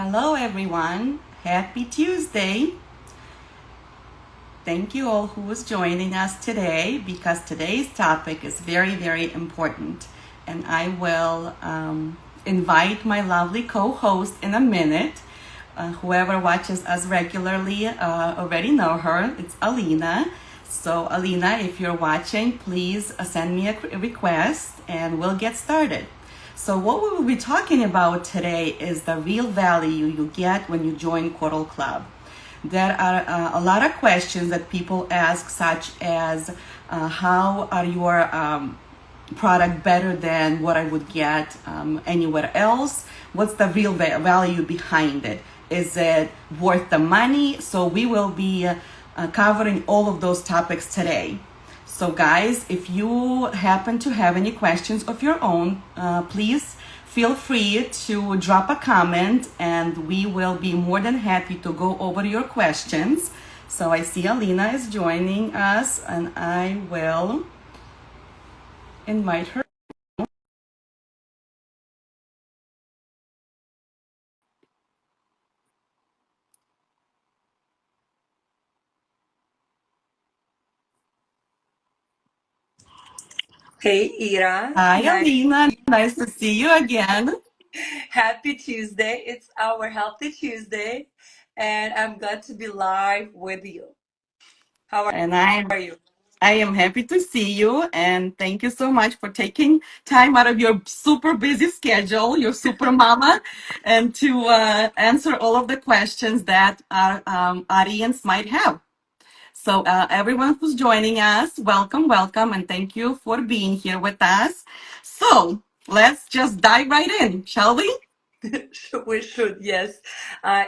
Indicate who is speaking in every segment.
Speaker 1: Hello, everyone. Happy Tuesday. Thank you all who is joining us today because today's topic is very, very important. And I will invite my lovely co host in a minute. Whoever watches us regularly already know her. It's Alina. So, Alina, if you're watching, please send me a request and we'll get started. So what we will be talking about today is the real value you get when you join Coral Club. There are a lot of questions that people ask, such as how are your product better than what I would get anywhere else? What's the real value behind it? Is it worth the money? So we will be covering all of those topics today. So guys, if you happen to have any questions of your own, please feel free to drop a comment and we will be more than happy to go over your questions. So I see Alina is joining us and I will invite her.
Speaker 2: Hey, Ira.
Speaker 1: Hi Alina, nice to see you again.
Speaker 2: Happy Tuesday. It's our Healthy Tuesday, and I'm glad to be live with you. How
Speaker 1: And I
Speaker 2: are you?
Speaker 1: I am happy to see you and thank you so much for taking time out of your super busy schedule, your super mama, and to answer all of the questions that our audience might have. So, everyone who's joining us, welcome, welcome, and thank you for being here with us. So, let's just dive right in, shall we?
Speaker 2: We should, yes.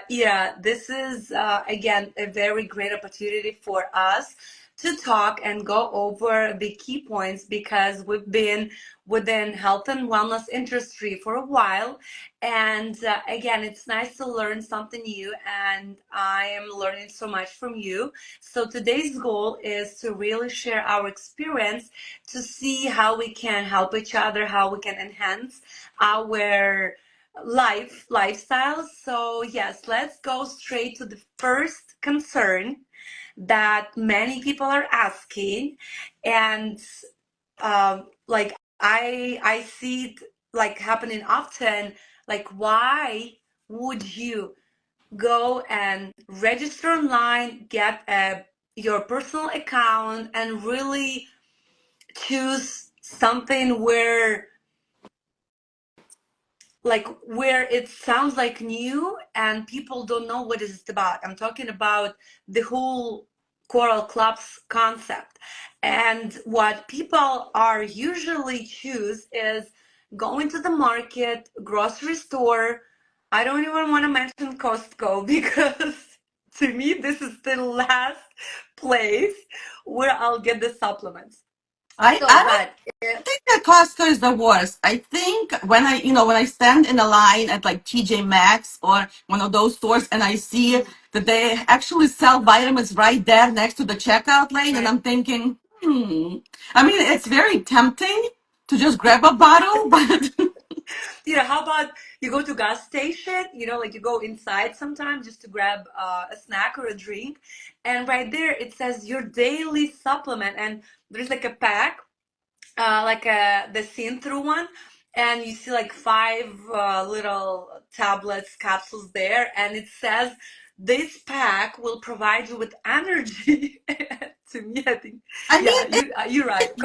Speaker 2: Yeah, this is again a very great opportunity for us to talk and go over the key points because we've been within health and wellness industry for a while. And again, it's nice to learn something new, and I am learning so much from you. So today's goal is to really share our experience to see how we can help each other, how we can enhance our lifestyle. So yes, let's go straight to the first concern that many people are asking, and like I see it like happening often. Like, why would you go and register online, get your personal account, and really choose something where it sounds like new and people don't know what it's about. I'm talking about the whole Coral Clubs concept. And what people are usually choose is going to the market, grocery store. I don't even want to mention Costco because to me this is the last place where I'll get the supplements. So,
Speaker 1: I
Speaker 2: but
Speaker 1: don't think that Costco is the worst. I think when I stand in a line at like TJ Maxx or one of those stores and I see that they actually sell vitamins right there next to the checkout lane, and I'm thinking, I mean, it's very tempting to just grab a bottle, but
Speaker 2: how about you go to gas station, like you go inside sometimes just to grab a snack or a drink, and right there it says your daily supplement, and there's like a pack, like the see-through one, and you see like five little tablets, capsules there, and it says this pack will provide you with energy. To me, I think,
Speaker 1: I
Speaker 2: yeah,
Speaker 1: mean,
Speaker 2: you're right.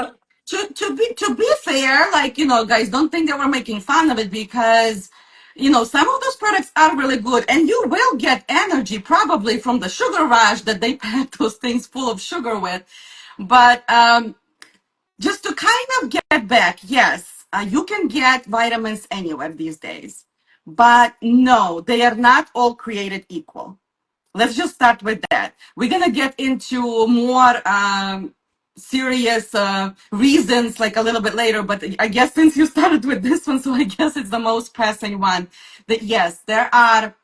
Speaker 1: to be fair, like, guys, don't think that we're making fun of it because, some of those products are really good and you will get energy probably from the sugar rush that they pack those things full of sugar with. But just to kind of get back, yes, you can get vitamins anywhere these days. But no, they are not all created equal. Let's just start with that. We're gonna get into more serious reasons like a little bit later, but I guess since you started with this one, so I guess it's the most pressing one. That yes, there are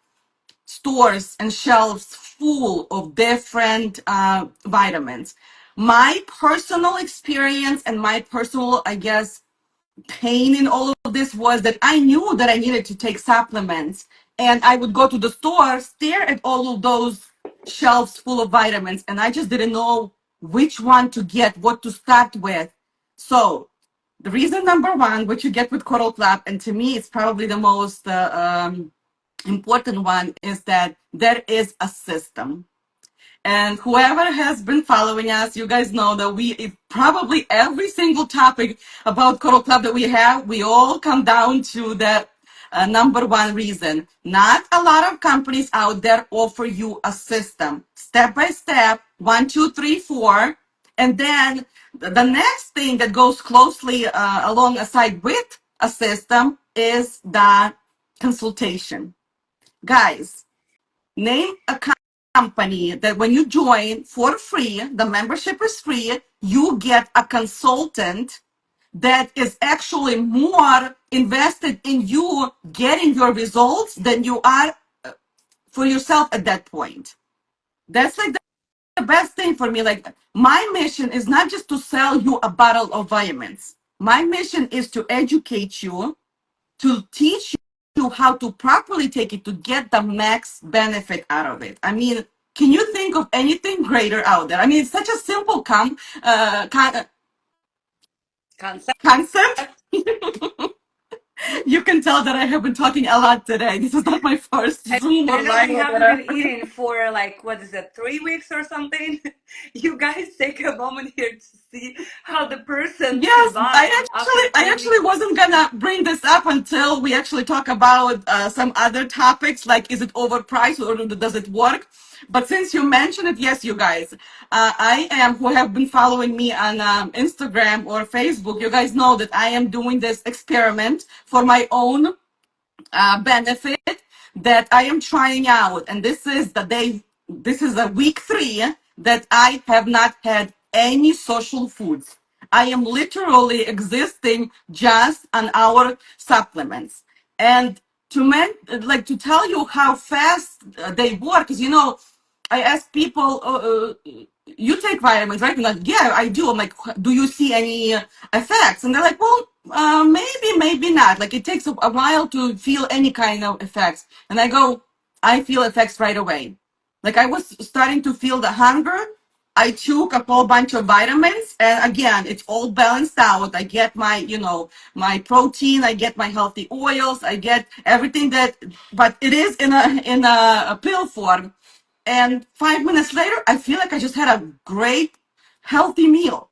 Speaker 1: stores and shelves full of different vitamins. My personal experience and my personal, I guess, pain in all of this was that I knew that I needed to take supplements and I would go to the store, stare at all of those shelves full of vitamins, and I just didn't know which one to get, what to start with. So, the reason number one, what you get with Coral Club, and to me, it's probably the most important one, is that there is a system. And whoever has been following us, you guys know that probably every single topic about Coral Club that we have, we all come down to that number one reason. Not a lot of companies out there offer you a system, step by step, 1, 2, 3, 4. And then the next thing that goes closely alongside with a system is the consultation. Guys, name a company that when you join for free, the membership is free, you get a consultant that is actually more invested in you getting your results than you are for yourself at that point. That's like the best thing for me. Like, my mission is not just to sell you a bottle of vitamins. My mission is to educate you, to teach you how to properly take it to get the max benefit out of it. I mean, can you think of anything greater out there? I mean, it's such a simple concept.
Speaker 2: Concept.
Speaker 1: You can tell that I have been talking a lot today. This is not my first
Speaker 2: And
Speaker 1: Zoom
Speaker 2: I
Speaker 1: or
Speaker 2: know
Speaker 1: live
Speaker 2: we
Speaker 1: or
Speaker 2: haven't been
Speaker 1: whatever.
Speaker 2: eating for like, what is it, 3 weeks or something? You guys take a moment here to see how the person
Speaker 1: Yes,
Speaker 2: survived after
Speaker 1: I
Speaker 2: 3 weeks.
Speaker 1: actually wasn't gonna bring this up until we actually talk about some other topics, like is it overpriced or does it work? But since you mentioned it, yes, you guys, I am who have been following me on Instagram or Facebook. You guys know that I am doing this experiment for my own benefit that I am trying out. And this is a week 3 that I have not had any social foods. I am literally existing just on our supplements. And to tell you how fast they work, because I ask people, you take vitamins, right? And like, yeah, I do. I'm like, do you see any effects? And they're like, well, maybe, maybe not. Like, it takes a while to feel any kind of effects. And I go, I feel effects right away. Like, I was starting to feel the hunger. I took a whole bunch of vitamins, and again, it's all balanced out. I get my protein, I get my healthy oils, I get everything but it is in a pill form. And 5 minutes later, I feel like I just had a great, healthy meal.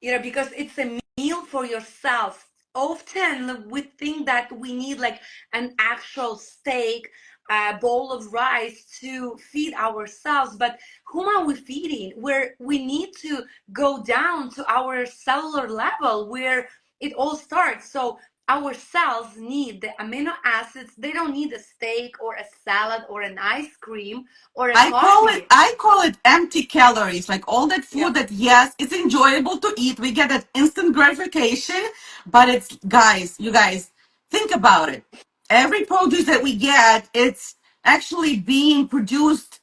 Speaker 2: Because it's a meal for yourself. Often we think that we need like an actual steak, a bowl of rice to feed ourselves, but whom are we feeding? Where we need to go down to our cellular level where it all starts. So our cells need the amino acids. They don't need a steak or a salad or an ice cream or a coffee.
Speaker 1: I call it empty calories. Like all that
Speaker 2: Yeah.
Speaker 1: food that, yes, it's enjoyable to eat. We get that instant gratification, but it's, guys, you guys, think about it. Every produce that we get, it's actually being produced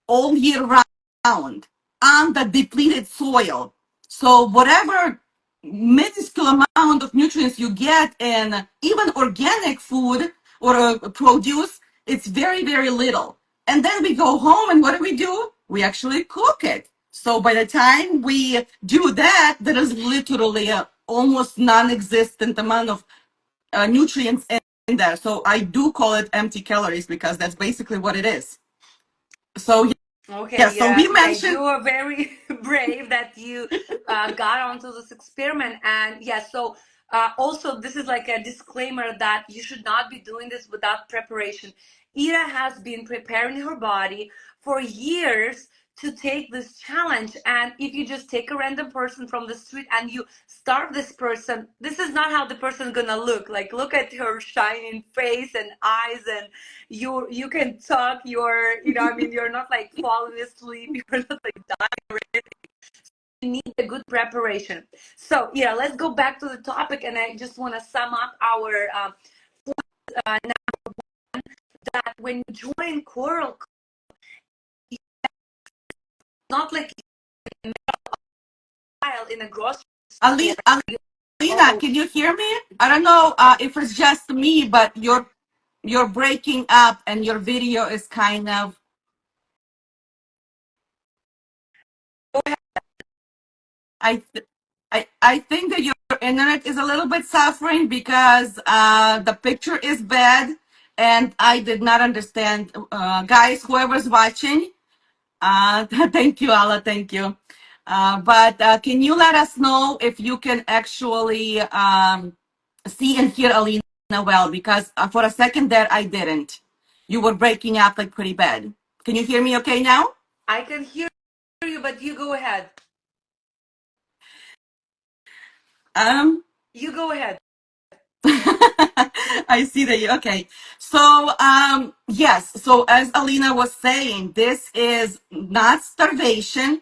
Speaker 1: all year round on the depleted soil. So whatever minuscule amount of nutrients you get in even organic food or produce, it's very, very little. And then we go home, and what do? We actually cook it. So by the time we do that, there is literally a almost non-existent amount of nutrients in there. So I do call it empty calories because that's basically what it is. So yeah,
Speaker 2: Okay,
Speaker 1: so we
Speaker 2: yeah,
Speaker 1: mentioned.
Speaker 2: you are very brave that you got onto this experiment. And yeah, so also, this is like a disclaimer that you should not be doing this without preparation. Ira has been preparing her body for years to take this challenge. And if you just take a random person from the street and you starve this person, this is not how the person is gonna look. Like, look at her shining face and eyes, and you can talk. I mean, you're not like falling asleep. You're not like dying or anything. You need a good preparation. So yeah, let's go back to the topic, and I just want to sum up our that when you join Coral, not like in a grocery store.
Speaker 1: Alina,
Speaker 2: Oh,
Speaker 1: can you hear me? I don't know if it's just me, but you're. you're breaking up and your video is kind of. I th- I think that your internet is a little bit suffering because the picture is bad and I did not understand. Guys, whoever's watching, thank you, Allah, thank you. But can you let us know if you can actually see and hear Alina well? Because for a second there, I didn't. You were breaking up like pretty bad. Can you hear me okay now?
Speaker 2: I can hear you, but you go ahead.
Speaker 1: Um,
Speaker 2: You go ahead.
Speaker 1: I see that you okay. So yes, so as Alina was saying, this is not starvation.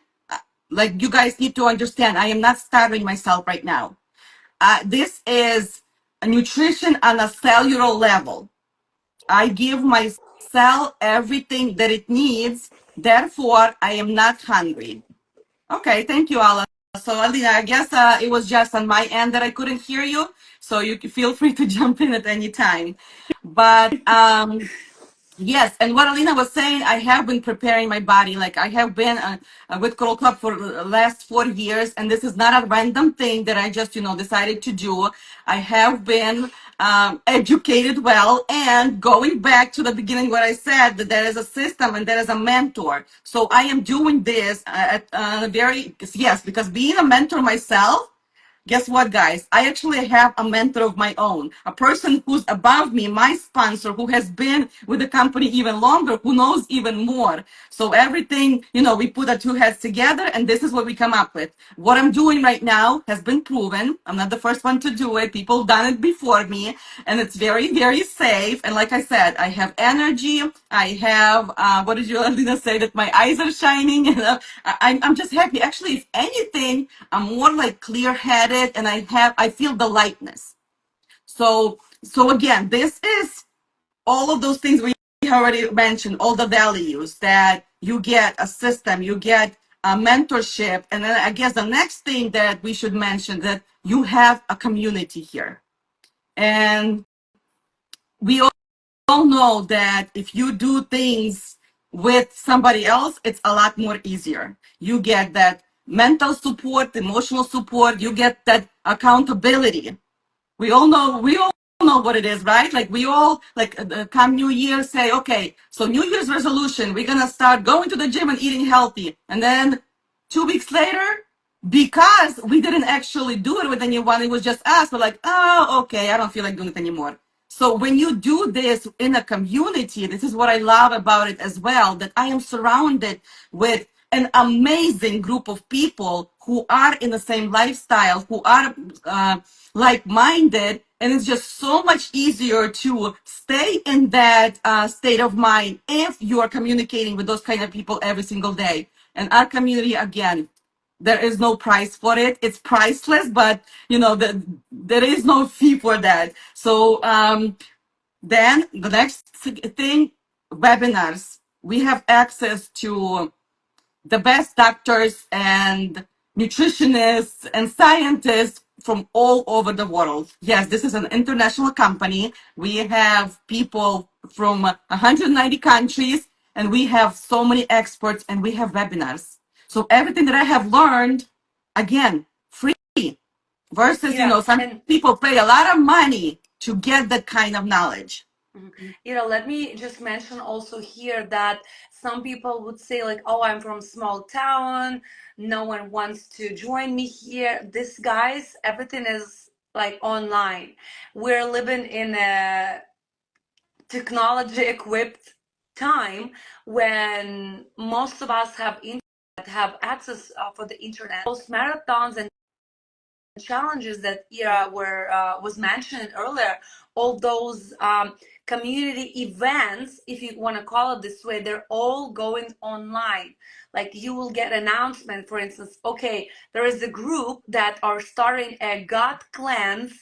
Speaker 1: Like you guys need to understand, I am not starving myself right now. This is a nutrition on a cellular level. I give my cell everything that it needs. Therefore, I am not hungry. Okay, thank you, Alan. So, Alina, I guess it was just on my end that I couldn't hear you. So you can feel free to jump in at any time. But yes, and what Alina was saying, I have been preparing my body. Like I have been with Coral Club for the last 4 years, and this is not a random thing that I just, decided to do. I have been educated well, and going back to the beginning, what I said that there is a system and there is a mentor. So I am doing this at very yes, because being a mentor myself. Guess what, guys? I actually have a mentor of my own, a person who's above me, my sponsor, who has been with the company even longer, who knows even more. So everything, we put the two heads together, and this is what we come up with. What I'm doing right now has been proven. I'm not the first one to do it. People done it before me, and it's very, very safe. And like I said, I have energy. I have, what did you, Alina, say? That my eyes are shining. I'm just happy. Actually, if anything, I'm more like clear-headed, and I feel the lightness. So again, this is all of those things we already mentioned, all the values that you get a system, you get a mentorship, and then I guess the next thing that we should mention that you have a community here, and we all know that if you do things with somebody else, it's a lot more easier. You get that mental support, emotional support, you get that accountability. We all know what it is, right? Like we all like come New Year say, okay, so New Year's resolution, we're gonna start going to the gym and eating healthy. And then 2 weeks later, because we didn't actually do it with anyone, it was just us. We're like, oh, okay, I don't feel like doing it anymore. So when you do this in a community, this is what I love about it as well, that I am surrounded with an amazing group of people who are in the same lifestyle, who are like-minded, and it's just so much easier to stay in that state of mind if you are communicating with those kind of people every single day. And our community, again, there is no price for it. It's priceless, but there is no fee for that. So then the next thing, webinars. We have access to the best doctors and nutritionists and scientists from all over the world. Yes, this is an international company. We have people from 190 countries, and we have so many experts, and we have webinars. So everything that I have learned, again, free versus,
Speaker 2: Yeah,
Speaker 1: some
Speaker 2: and
Speaker 1: people pay a lot of money to get that kind of knowledge.
Speaker 2: let me just mention also here that some people would say like, oh, I'm from small town, no one wants to join me here. This, guys, everything is like online. We're living in a technology equipped time when most of us have internet, have access for the internet. Those marathons and challenges that Ira was mentioned earlier, all those community events, if you want to call it this way, they're all going online. Like you will get announcement, for instance, okay, there is a group that are starting a gut cleanse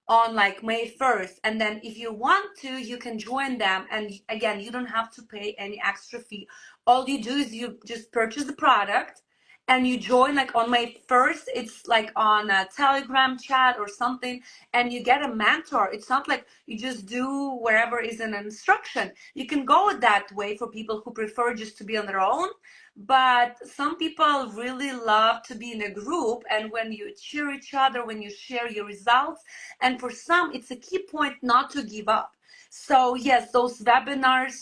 Speaker 2: on like May 1st, and then if you want to, you can join them, and again, you don't have to pay any extra fee. All you do is you just purchase the product, and you join like on my first, it's like on a Telegram chat or something, and you get a mentor. It's not like you just do wherever is an instruction. You can go that way for people who prefer just to be on their own, but some people really love to be in a group, and when you cheer each other, when you share your results, and for some it's a key point not to give up. So yes, those webinars,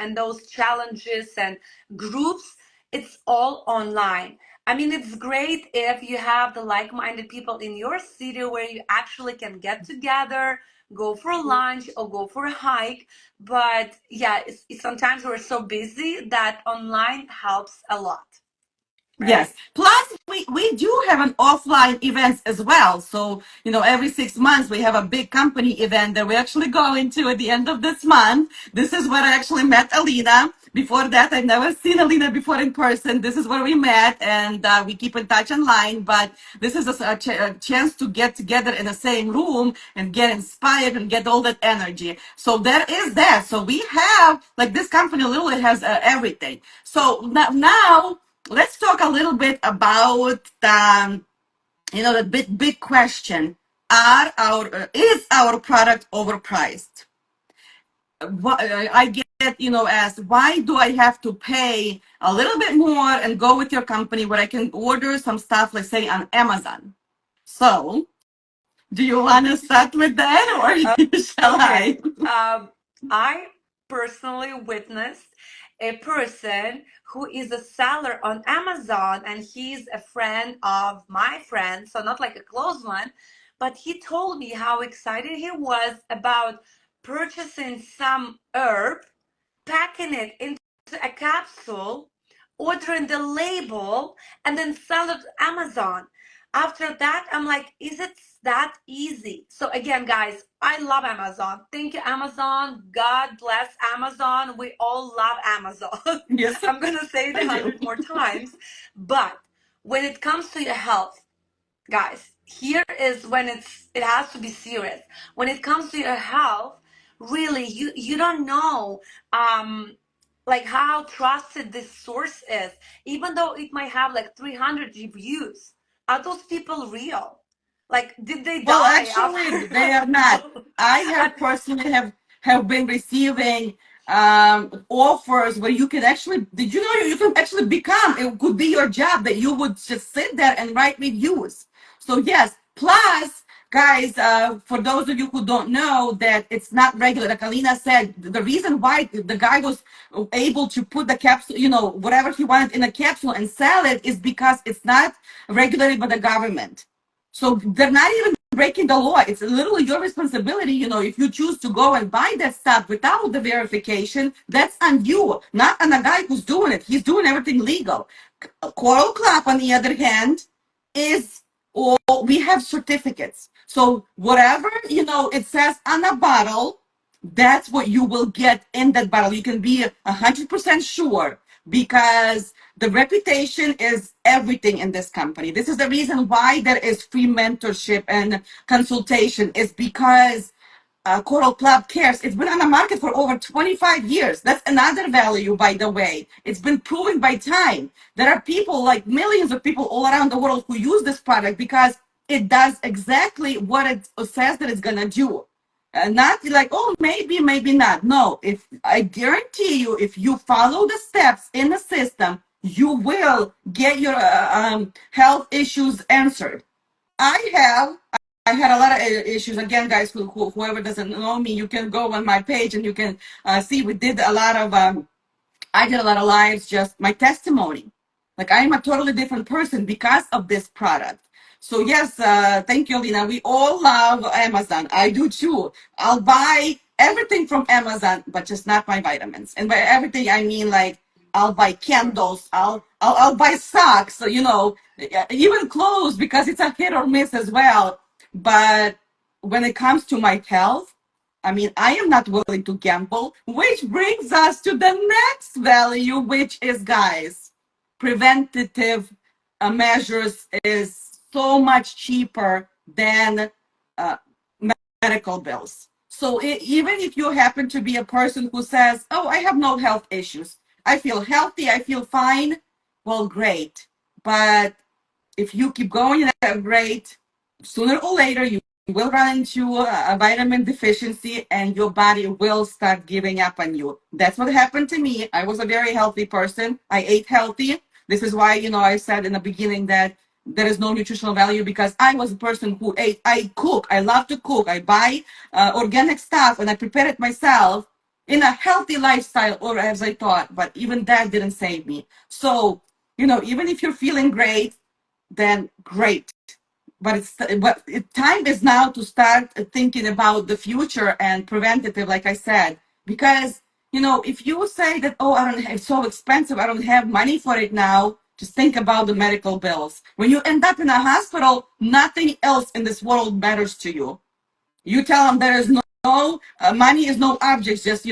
Speaker 2: and those challenges and groups, it's all online. I mean, it's great if you have the like-minded people in your city where you actually can get together, go for lunch or go for a hike. But yeah, sometimes we're so busy that online helps a lot,
Speaker 1: Yes.
Speaker 2: right?
Speaker 1: Plus, we do have an offline events as well. So, every 6 months we have a big company event that we're actually going to at the end of this month. This is where I actually met Alina. Before that, I've never seen Alina before in person. This is where we met, and we keep in touch online. But this is a chance to get together in the same room and get inspired and get all that energy. So there is that. So we have, like, this company literally has everything. So now let's talk a little bit about the big question: is our product overpriced? I get asked, why do I have to pay a little bit more and go with your company where I can order some stuff, let's say on Amazon? So, do you want to start with that, or shall I?
Speaker 2: Okay. I personally witnessed a person who is a seller on Amazon, and he's a friend of my friend, so not like a close one, but he told me how excited he was about purchasing some herb, packing it into a capsule, ordering the label, and then sell it to Amazon. After that, I'm like, is it that easy? So again, guys, I love Amazon. Thank you, Amazon. God bless Amazon. We all love Amazon.
Speaker 1: Yes,
Speaker 2: I'm gonna say it
Speaker 1: I
Speaker 2: a
Speaker 1: do.
Speaker 2: hundred more times. But when it comes to your health, guys, here is when it has to be serious. When it comes to your health, really, you don't know like how trusted this source is. Even though it might have like 300 reviews, are those people real? Like, did they
Speaker 1: Well,
Speaker 2: die
Speaker 1: actually,
Speaker 2: after?
Speaker 1: they are not. I have
Speaker 2: And
Speaker 1: personally have been receiving offers where you can actually. Did you know you can actually become? It could be your job that you would just sit there and write reviews. So yes. Plus, guys, for those of you who don't know that it's not regular, like Alina said, the reason why the guy was able to put the capsule, whatever he wanted in a capsule and sell it is because it's not regulated by the government. So they're not even breaking the law. It's literally your responsibility. If you choose to go and buy that stuff without the verification, that's on you, not on the guy who's doing it. He's doing everything legal. Coral Club, on the other hand, is all we have certificates. So whatever it says on a bottle, that's what you will get in that bottle. You can be 100% sure because the reputation is everything in this company. This is the reason why there is free mentorship and consultation, is because Coral Club cares. It's been on the market for over 25 years. That's another value, by the way. It's been proven by time. There are people, like millions of people all around the world, who use this product because it does exactly what it says that it's going to do. Not like, oh, maybe, maybe not. No, if I guarantee you, if you follow the steps in the system, you will get your health issues answered. I have. I had a lot of issues. Again, guys, whoever doesn't know me, you can go on my page and you can see we did a lot of I did a lot of lives, just my testimony. Like, I am a totally different person because of this product. So yes, thank you, Lina. We all love Amazon. I do too. I'll buy everything from Amazon, but just not my vitamins. And by everything, I mean like I'll buy candles. I'll buy socks. So, even clothes because it's a hit or miss as well. But when it comes to my health, I mean, I am not willing to gamble, which brings us to the next value, which is, guys, preventative measures is so much cheaper than uh, medical bills. So even if you happen to be a person who says, oh, I have no health issues, I feel healthy, I feel fine, well, great. But if you keep going at that rate, sooner or later you will run into a vitamin deficiency and your body will start giving up on you. That's what happened to me. I was a very healthy person. I ate healthy. This is why, I said in the beginning that there is no nutritional value because I was a person who ate. I cook. I love to cook. I buy organic stuff and I prepare it myself in a healthy lifestyle, or as I thought. But even that didn't save me. So, even if you're feeling great, then great. Time is now to start thinking about the future and preventative, like I said, because if you say that, oh, I don't have, it's so expensive, I don't have money for it now, just think about the medical bills. When you end up in a hospital, nothing else in this world matters to you. You tell them there is no money is no object, just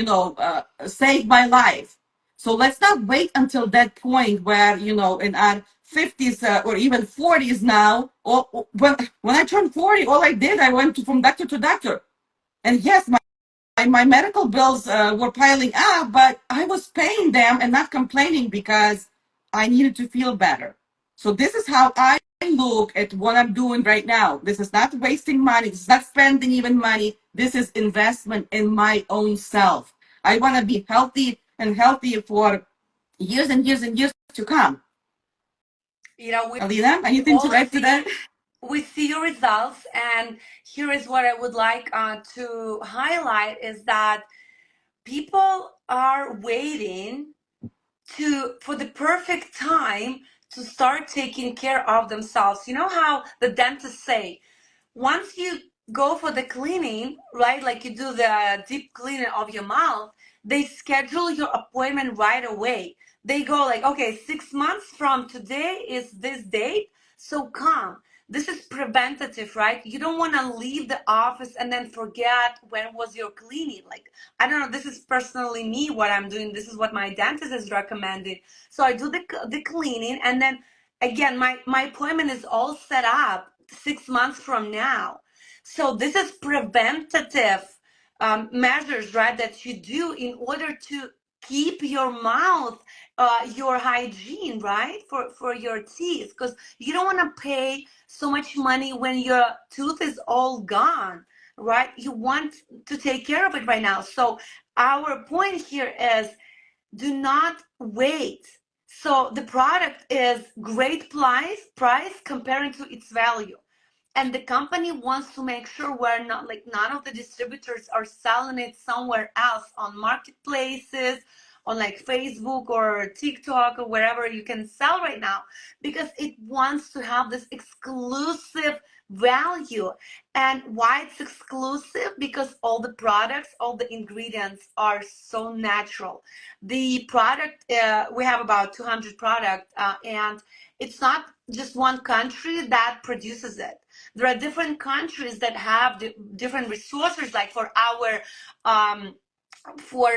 Speaker 1: save my life. So let's not wait until that point where in our 50s or even 40s now. Or when I turned 40, all I did, I went from doctor to doctor, and yes, my medical bills were piling up, but I was paying them and not complaining because I needed to feel better. So this is how I look at what I'm doing right now. This is not wasting money. This is not spending even money. This is investment in my own self. I want to be healthy and healthy for years and years and years to come.
Speaker 2: We
Speaker 1: Alina, anything
Speaker 2: all
Speaker 1: to add to that?
Speaker 2: we see your results, and here is what I would like to highlight is that people are waiting for the perfect time to start taking care of themselves. You know how the dentists say, once you go for the cleaning, right, like you do the deep cleaning of your mouth, they schedule your appointment right away. They go like, okay, 6 months from today is this date, so come. This is preventative, right? You don't want to leave the office and then forget when was your cleaning. Like, I don't know, this is personally me, what I'm doing. This is what my dentist is recommending. So I do the cleaning, and then again, my appointment is all set up 6 months from now. So this is preventative measures, right, that you do in order to keep your mouth, your hygiene, right, for your teeth, because you don't want to pay so much money when your tooth is all gone, right? You want to take care of it right now. So our point here is, do not wait. So the product is great price comparing to its value, and the company wants to make sure we're not, like, none of the distributors are selling it somewhere else on marketplaces, on like Facebook or TikTok or wherever you can sell right now, because it wants to have this exclusive value. And why it's exclusive? Because all the products, all the ingredients are so natural. The product, we have about 200 products, and it's not just one country that produces it. There are different countries that have different resources, like for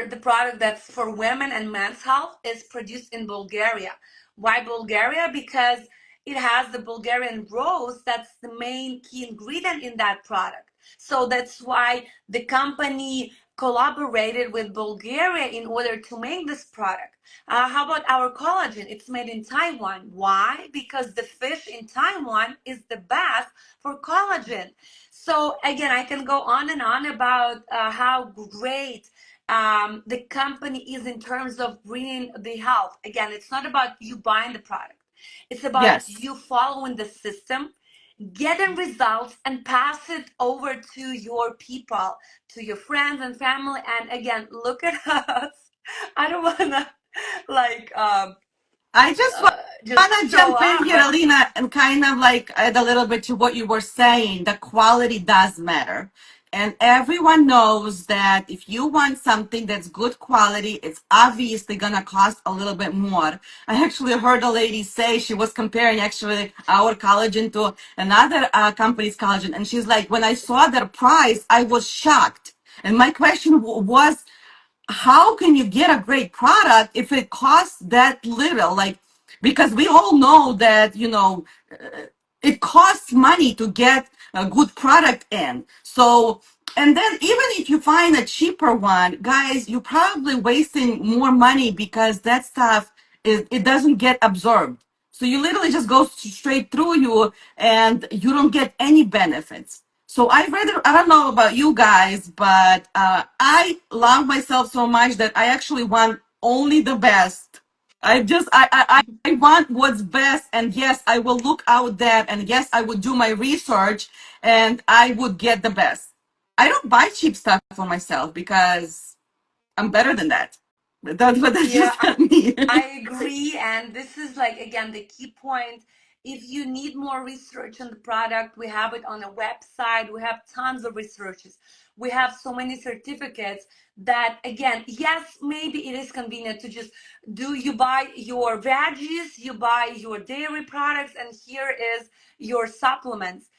Speaker 2: the product that's for women and men's health is produced in Bulgaria. Why Bulgaria? Because it has the Bulgarian rose, that's the main key ingredient in that product. So that's why the company collaborated with Bulgaria in order to make this product. How about our collagen? It's made in Taiwan. Why? Because the fish in Taiwan is the best for collagen. So again, I can go on and on about how great the company is in terms of bringing the health. Again, it's not about you buying the product. It's about
Speaker 1: Yes.
Speaker 2: you following the system, getting results, and pass it over to your people, to your friends and family. And again, look at us. I don't want to like
Speaker 1: I just
Speaker 2: just
Speaker 1: want to
Speaker 2: show
Speaker 1: jump in
Speaker 2: off,
Speaker 1: here,
Speaker 2: but
Speaker 1: Alina, and kind of like add a little bit to what you were saying. The quality does matter. And everyone knows that if you want something that's good quality, it's obviously going to cost a little bit more. I actually heard a lady say she was comparing actually our collagen to another company's collagen. And she's like, when I saw their price, I was shocked. And my question was, how can you get a great product if it costs that little? Like, because we all know that, it costs money to get a good product in. So, and then even if you find a cheaper one, guys, you're probably wasting more money because that stuff it doesn't get absorbed. So you literally just go straight through you and you don't get any benefits. So I don't know about you guys, but I love myself so much that I actually want only the best. I want what's best, and yes, I will look out that, and yes, I would do my research, and I would get the best. I don't buy cheap stuff for myself because I'm better than that. But that's
Speaker 2: Yeah,
Speaker 1: just me.
Speaker 2: I agree. And this is like, again, the key point. If you need more research on the product, we have it on a website. We have tons of researches. We have so many certificates that, again, yes, maybe it is convenient to just you buy your veggies, you buy your dairy products, and here is your supplements.